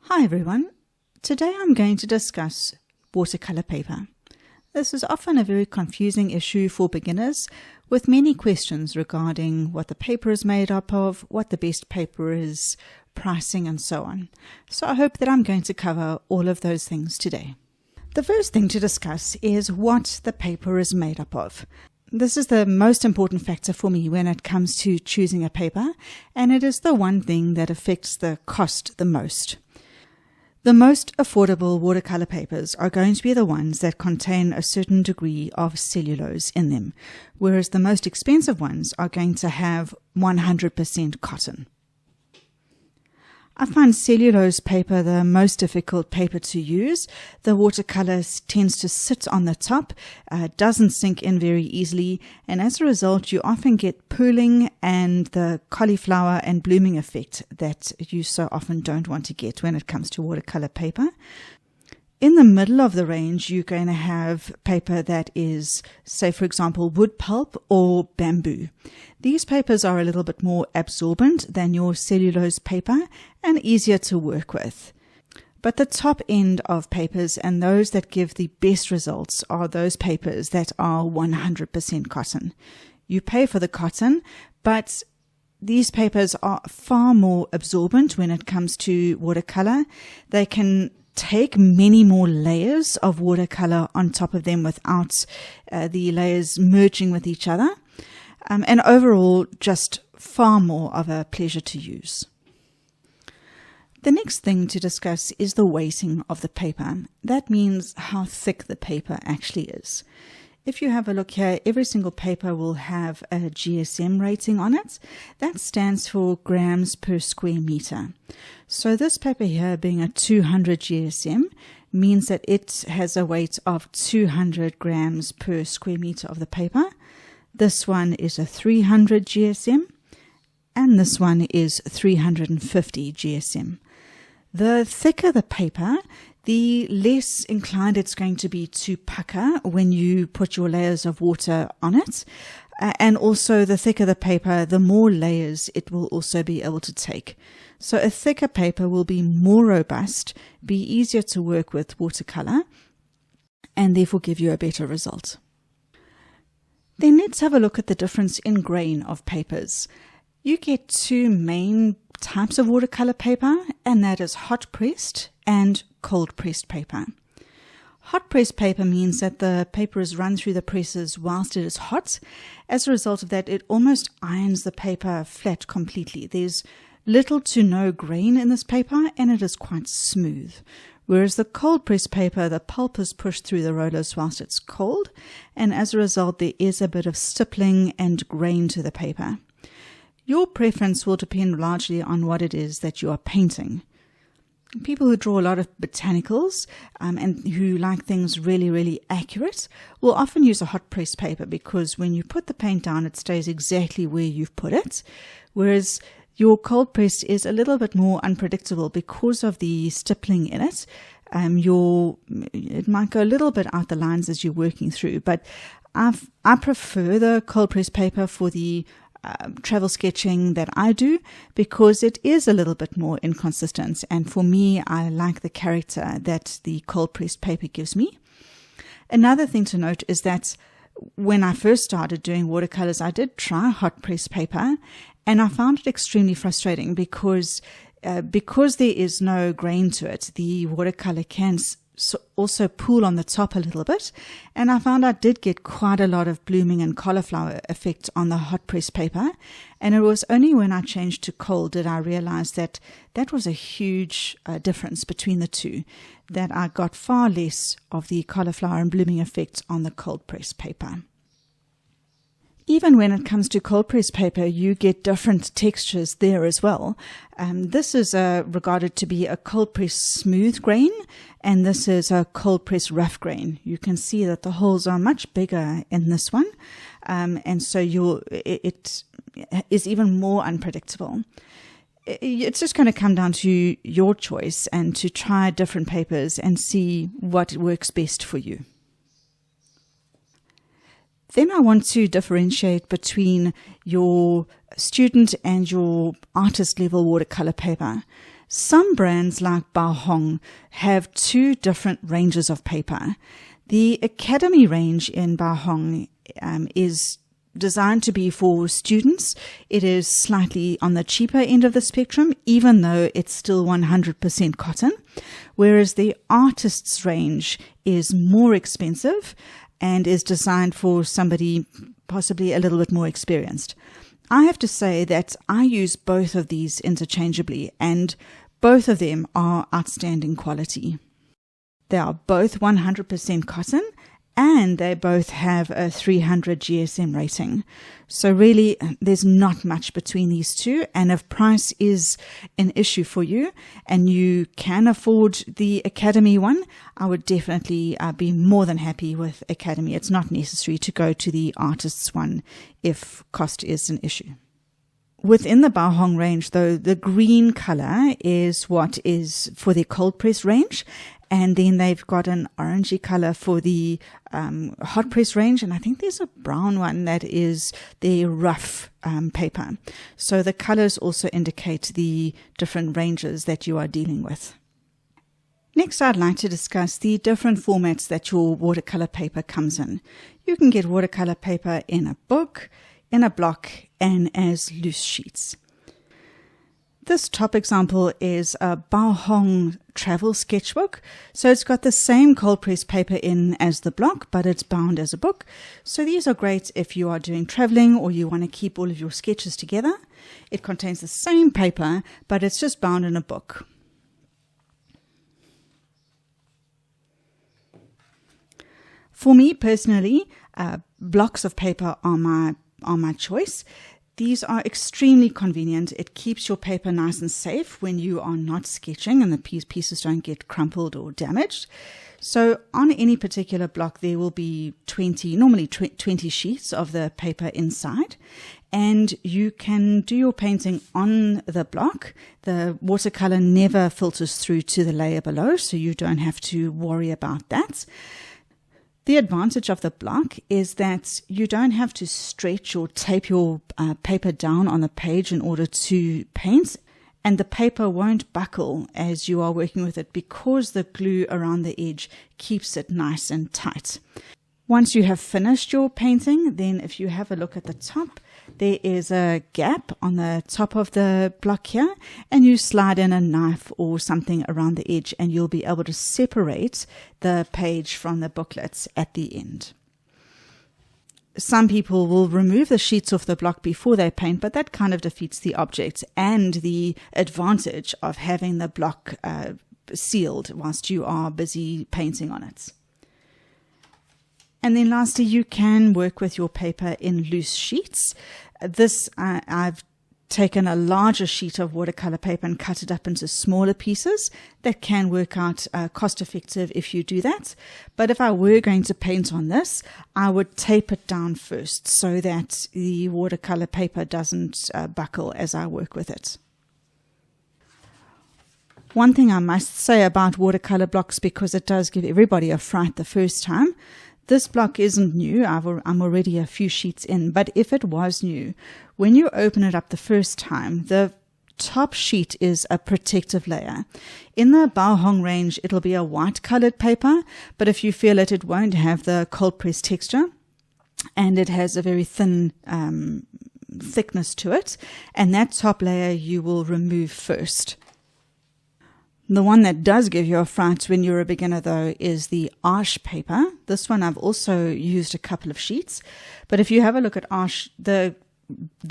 Hi everyone, today I'm going to discuss watercolor paper. This is often a very confusing issue for beginners with many questions regarding what the paper is made up of, what the best paper is, pricing and so on. So I hope that I'm going to cover all of those things today. The first thing to discuss is what the paper is made up of. This is the most important factor for me when it comes to choosing a paper, and it is the one thing that affects the cost the most. The most affordable watercolor papers are going to be the ones that contain a certain degree of cellulose in them, whereas the most expensive ones are going to have 100% cotton. I find cellulose paper the most difficult paper to use. The watercolor tends to sit on the top, doesn't sink in very easily, and as a result you often get pooling and the cauliflower and blooming effect that you so often don't want to get when it comes to watercolor paper. In the middle of the range, you're going to have paper that is, say for example, wood pulp or bamboo. These papers are a little bit more absorbent than your cellulose paper and easier to work with. But the top end of papers and those that give the best results are those papers that are 100% cotton. You pay for the cotton, but these papers are far more absorbent when it comes to watercolor. They can take many more layers of watercolor on top of them without the layers merging with each other, and overall just far more of a pleasure to use. The next thing to discuss is the weighting of the paper. That means how thick the paper actually is. If you have a look here, every single paper will have a GSM rating on it. That stands for grams per square meter. So this paper here, being a 200 GSM, means that it has a weight of 200 grams per square meter of the paper. This one is a 300 GSM, and this one is 350 GSM. The thicker the paper, the less inclined it's going to be to pucker when you put your layers of water on it. And also the thicker the paper, the more layers it will also be able to take. So a thicker paper will be more robust, be easier to work with watercolor, and therefore give you a better result. Then let's have a look at the difference in grain of papers. You get two main types of watercolor paper, and that is hot pressed and cold pressed paper. Hot pressed paper means that the paper is run through the presses whilst it is hot. As a result of that, it almost irons the paper flat completely. There's little to no grain in this paper, and it is quite smooth. Whereas the cold pressed paper, the pulp is pushed through the rollers whilst it's cold, and as a result there is a bit of stippling and grain to the paper. Your preference will depend largely on what it is that you are painting. People who draw a lot of botanicals and who like things really, really accurate will often use a hot press paper, because when you put the paint down it stays exactly where you've put it, whereas your cold press is a little bit more unpredictable because of the stippling in it. It might go a little bit out the lines as you're working through, but I prefer the cold press paper for the travel sketching that I do, because it is a little bit more inconsistent, and for me I like the character that the cold pressed paper gives me. Another thing to note is that when I first started doing watercolors, I did try hot press paper, and I found it extremely frustrating because there is no grain to it, the watercolor can also pool on the top a little bit, and I found I did get quite a lot of blooming and cauliflower effect on the hot press paper, and it was only when I changed to cold did I realize that that was a huge difference between the two, that I got far less of the cauliflower and blooming effect on the cold press paper. Even when it comes to cold press paper, you get different textures there as well. This is regarded to be a cold press smooth grain, and this is a cold press rough grain. You can see that the holes are much bigger in this one, and so it is even more unpredictable. It's just going to come down to your choice and to try different papers and see what works best for you. Then I want to differentiate between your student and your artist level watercolor paper. Some brands like Baohong have two different ranges of paper. The Academy range in Baohong is designed to be for students. It is slightly on the cheaper end of the spectrum, even though it's still 100% cotton, whereas the artist's range is more expensive and is designed for somebody possibly a little bit more experienced. I have to say that I use both of these interchangeably, and both of them are outstanding quality. They are both 100% cotton, and they both have a 300 GSM rating. So really, there's not much between these two. And if price is an issue for you and you can afford the Academy one, I would definitely be more than happy with Academy. It's not necessary to go to the artist's one if cost is an issue. Within the Baohong range, though, the green color is what is for the cold press range. And then they've got an orangey color for the hot press range. And I think there's a brown one that is the rough paper. So the colors also indicate the different ranges that you are dealing with. Next, I'd like to discuss the different formats that your watercolor paper comes in. You can get watercolor paper in a book, in a block, and as loose sheets. This top example is a Baohong travel sketchbook. So it's got the same cold press paper in as the block, but it's bound as a book. So these are great if you are doing traveling or you want to keep all of your sketches together. It contains the same paper, but it's just bound in a book. For me personally, blocks of paper are my choice. These are extremely convenient. It keeps your paper nice and safe when you are not sketching and the pieces don't get crumpled or damaged. So on any particular block, there will be normally 20 sheets of the paper inside, and you can do your painting on the block. The watercolor never filters through to the layer below, so you don't have to worry about that. The advantage of the block is that you don't have to stretch or tape your paper down on the page in order to paint, and the paper won't buckle as you are working with it because the glue around the edge keeps it nice and tight. Once you have finished your painting, then if you have a look at the top, there is a gap on the top of the block here, and you slide in a knife or something around the edge and you'll be able to separate the page from the booklets at the end. Some people will remove the sheets off the block before they paint, but that kind of defeats the object and the advantage of having the block sealed whilst you are busy painting on it. And then lastly, you can work with your paper in loose sheets. This, I've taken a larger sheet of watercolor paper and cut it up into smaller pieces. That can work out cost effective if you do that. But if I were going to paint on this, I would tape it down first so that the watercolor paper doesn't buckle as I work with it. One thing I must say about watercolor blocks, because it does give everybody a fright the first time, this block isn't new. I'm already a few sheets in, but if it was new, when you open it up the first time, the top sheet is a protective layer. In the Baohong range, it'll be a white colored paper, but if you feel it, it won't have the cold press texture, and it has a very thin thickness to it, and that top layer you will remove first. The one that does give you a fright when you're a beginner, though, is the Arche paper. This one I've also used a couple of sheets. But if you have a look at Arche, the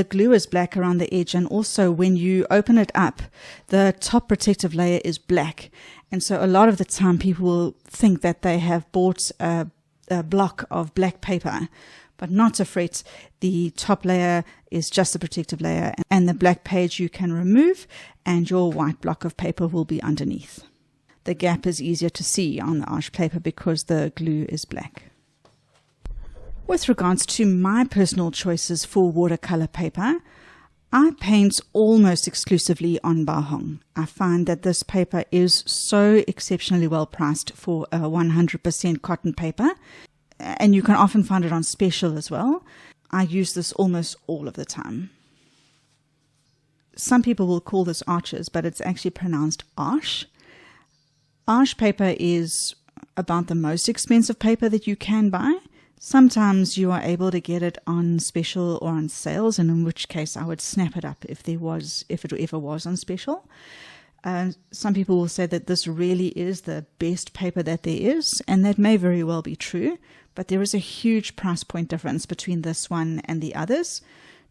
glue is black around the edge, and also when you open it up, the top protective layer is black. And so a lot of the time people will think that they have bought a block of black paper. But not to fret, the top layer is just a protective layer, and the black page you can remove, and your white block of paper will be underneath. The gap is easier to see on the Arche paper because the glue is black. With regards to my personal choices for watercolor paper, I paint almost exclusively on Baohong. I find that this paper is so exceptionally well priced for a 100% cotton paper, and you can often find it on special as well. I use this almost all of the time. Some people will call this arches, but it's actually pronounced arche. Arche paper is about the most expensive paper that you can buy. Sometimes you are able to get it on special or on sales, and in which case I would snap it up if it ever was on special. Some people will say that this really is the best paper that there is, and that may very well be true, but there is a huge price point difference between this one and the others.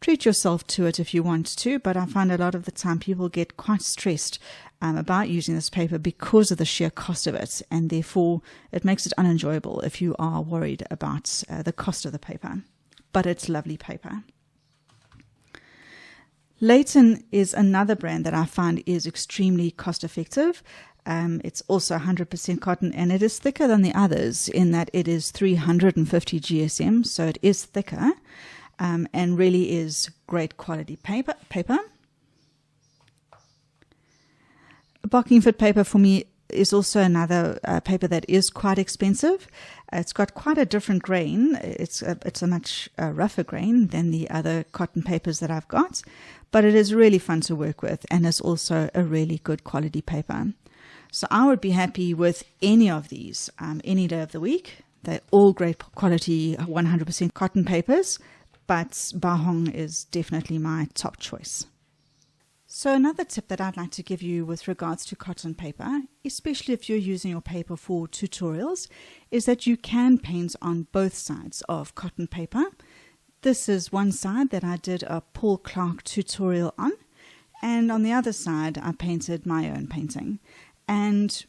Treat yourself to it if you want to, but I find a lot of the time people get quite stressed about using this paper because of the sheer cost of it, and therefore it makes it unenjoyable if you are worried about the cost of the paper. But it's lovely paper. Leyton is another brand that I find is extremely cost effective. It's also 100% cotton, and it is thicker than the others in that it is 350 GSM, so it is thicker. And really is great quality paper. Bockingford paper for me is also another paper that is quite expensive. It's got quite a different grain. It's a much rougher grain than the other cotton papers that I've got, but it is really fun to work with, and is also a really good quality paper. So I would be happy with any of these any day of the week. They're all great quality 100% cotton papers, but Baohong is definitely my top choice. So another tip that I'd like to give you with regards to cotton paper, especially if you're using your paper for tutorials, is that you can paint on both sides of cotton paper. This is one side that I did a Paul Clark tutorial on, and on the other side I painted my own painting. And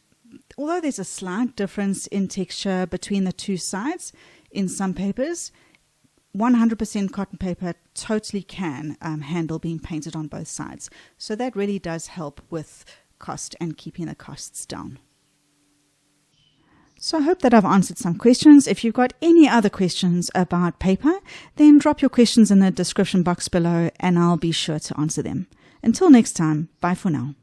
although there's a slight difference in texture between the two sides in some papers, 100% cotton paper totally can handle being painted on both sides. So that really does help with cost and keeping the costs down. So I hope that I've answered some questions. If you've got any other questions about paper, then drop your questions in the description box below and I'll be sure to answer them. Until next time, bye for now.